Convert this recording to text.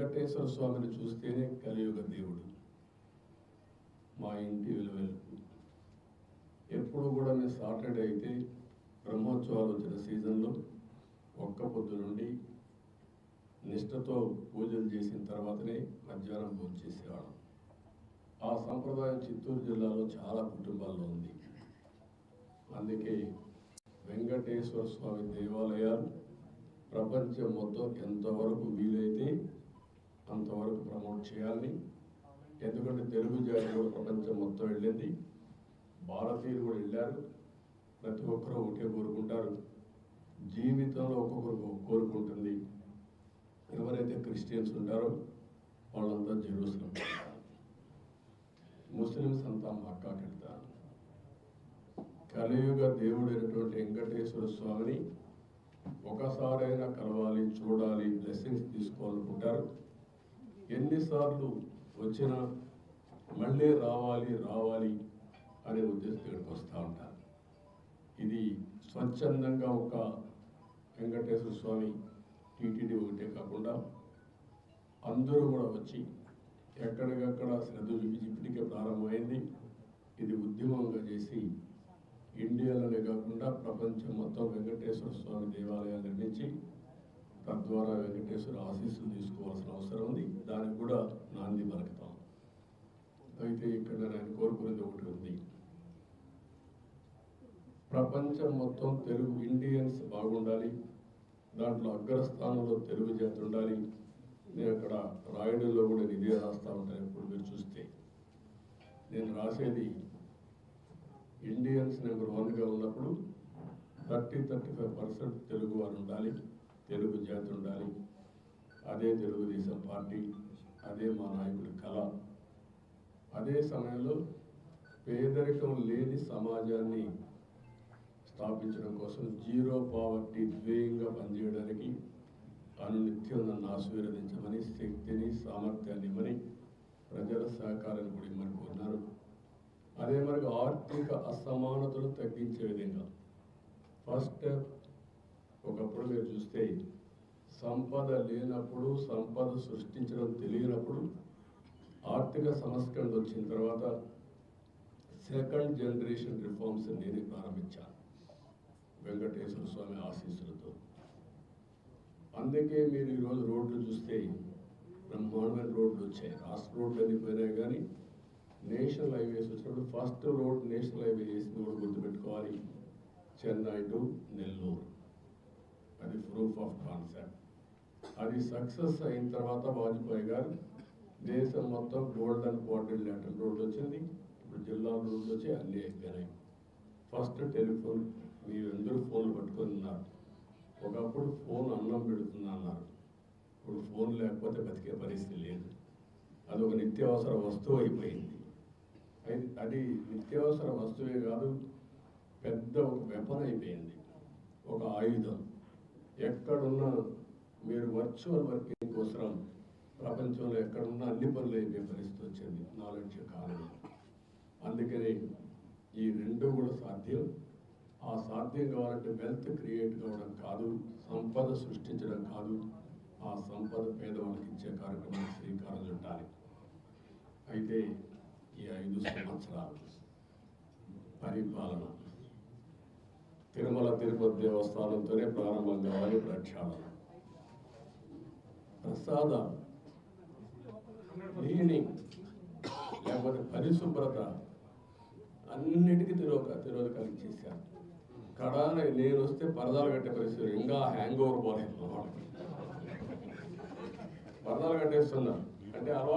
వెంకటేశ్వర స్వామిని చూస్తేనే కలియుగ దేవుడు. మా ఇంటి విలువెల్పు ఎప్పుడు కూడా నేను సాటర్డే అయితే బ్రహ్మోత్సవాలు వచ్చిన సీజన్లో ఒక్క పొద్దు నుండి నిష్ఠతో పూజలు చేసిన తర్వాతనే మధ్యాహ్నం భోజనం చేసేవాళ్ళం. ఆ సంప్రదాయం చిత్తూరు జిల్లాలో చాలా కుటుంబాల్లో ఉంది. అందుకే వెంకటేశ్వర స్వామి దేవాలయాలు ప్రపంచం మొత్తం ఎంతవరకు వీలైతే అంతవరకు ప్రమోట్ చేయాలని, ఎందుకంటే తెలుగు జాతి కూడా ప్రపంచం మొత్తం వెళ్ళింది, భారతీయులు కూడా వెళ్ళారు. ప్రతి ఒక్కరూ ఒకటే కోరుకుంటారు, జీవితంలో ఒక్కొక్కరు కోరుకుంటుంది. ఎవరైతే క్రిస్టియన్స్ ఉంటారో వాళ్ళంతా జెరూసలం, ముస్లిమ్స్ అంతా మక్కాకి వెళ్తారు. కలియుగ దేవుడైనటువంటి వెంకటేశ్వర స్వామిని ఒకసారైనా కలవాలి, చూడాలి, బ్లెస్సింగ్స్ తీసుకోవాలనుకుంటారు. ఎన్నిసార్లు వచ్చినా మళ్ళీ రావాలి రావాలి అనే ఉద్దేశం ఇక్కడికి వస్తూ ఉంటారు. ఇది స్వచ్ఛందంగా ఒక వెంకటేశ్వర స్వామి టీటీడీ ఒకటే కాకుండా అందరూ కూడా వచ్చి ఎక్కడికక్కడ శ్రద్ధ చూపించి ఇప్పటికే ప్రారంభమైంది. ఇది ఉద్యమంగా చేసి ఇండియాలోనే కాకుండా ప్రపంచం మొత్తం వెంకటేశ్వర స్వామి దేవాలయాలు నిర్మించి తద్వారా వెంకటేశ్వర ఆశీస్సులు తీసుకోవాల్సిన అవసరం ఉంది. దానికి కూడా నాంది పలుకుతాం. అయితే ఇక్కడ నేను కోరుకునేది ఒకటి ఉంది, ప్రపంచం మొత్తం తెలుగు ఇండియన్స్ బాగుండాలి, దాంట్లో అగ్రస్థానంలో తెలుగు జాతి ఉండాలి. నేను అక్కడ రాయడంలో కూడా ఇదే రాస్తా ఉంటాను. ఇప్పుడు మీరు చూస్తే నేను రాసేది ఇండియన్స్ నెంబర్ 1గా ఉన్నప్పుడు 30-35% తెలుగు వారు ఉండాలి, తెలుగు జాతి ఉండాలి. అదే తెలుగుదేశం పార్టీ, అదే మా నాయకుడి కళ. అదే సమయంలో పేదరికం లేని సమాజాన్ని స్థాపించడం కోసం జీరో పావర్టీ ధ్యేయంగా పనిచేయడానికి అనునిత్యం నన్ను ఆశీర్వదించమని, శక్తిని సామర్థ్యాన్ని ఇవ్వని, ప్రజల సహకారాన్ని కూడా ఇమ్మని కోరినారు. అదే మనకు ఆర్థిక అసమానతలు తగ్గించే విధంగా ఫస్ట్ ఒకప్పుడు మీరు చూస్తే సంపద లేనప్పుడు, సంపద సృష్టించడం తెలియనప్పుడు ఆర్థిక సంస్కరణ వచ్చిన తర్వాత సెకండ్ జనరేషన్ రిఫార్మ్స్ నేనే ప్రారంభించాను వెంకటేశ్వర స్వామి ఆశీస్సులతో. అందుకే మీరు ఈరోజు రోడ్లు చూస్తే బ్రహ్మాండమైన రోడ్లు వచ్చాయి. రాష్ట్ర రోడ్లు అన్ని పోయినాయి, కానీ నేషనల్ హైవేస్ వచ్చినప్పుడు ఫస్ట్ రోడ్ నేషనల్ హైవే వేసింది కూడా గుర్తుపెట్టుకోవాలి, చెన్నై టు నెల్లూరు. అది ప్రూఫ్ ఆఫ్ కాన్సెప్ట్. అది సక్సెస్ అయిన తర్వాత వాజ్పేయి గారు దేశం మొత్తం గోల్డెన్ క్వాడ్రిలేటరల్ రోడ్డు వచ్చింది. ఇప్పుడు జిల్లా రోడ్లు వచ్చి అన్నీ అయిపోయినాయి. ఫస్ట్ టెలిఫోన్, మీరు అందరూ ఫోన్లు పట్టుకొని ఉన్నారు. ఒకప్పుడు ఫోన్ అన్నం పెడుతున్నా అన్నారు, ఇప్పుడు ఫోన్ లేకపోతే బతికే పరిస్థితి లేదు. అది ఒక నిత్యావసర వస్తువు అయిపోయింది. అది నిత్యావసర వస్తువే కాదు, పెద్ద ఒక వెపన్ అయిపోయింది, ఒక ఆయుధం. ఎక్కడున్నా మీరు వర్చువల్ వర్కింగ్ కోసం ప్రపంచంలో ఎక్కడున్నా అన్ని పనులు అయిపోయే పరిస్థితి వచ్చింది నాలెడ్జ్ కారణం. అందుకని ఈ రెండు కూడా సాధ్యం. ఆ సాధ్యం కావాలంటే వెల్త్ క్రియేట్ కావడం కాదు, సంపద సృష్టించడం కాదు, ఆ సంపద పేదవాళ్ళకి ఇచ్చే కార్యక్రమానికి శ్రీకారం చుట్టాలి. అయితే ఈ 5 సంవత్సరాలు పరిపాలన తిరుమల తిరుపతి దేవస్థానంతోనే ప్రారంభం కావాలి. ప్రక్షాళన, ప్రసాదాలు, క్లీనింగ్, లేకపోతే పరిశుభ్రత అన్నిటికీ తిరోధకాలు చేశారు. కడాన నేను వస్తే పరదాలు కట్టే పరిస్థితి, ఇంకా హ్యాంగ్ ఓవర్ పోలేదు వాళ్ళకి. పరదాలు కట్టేస్తున్నారు అంటే అలవాటు.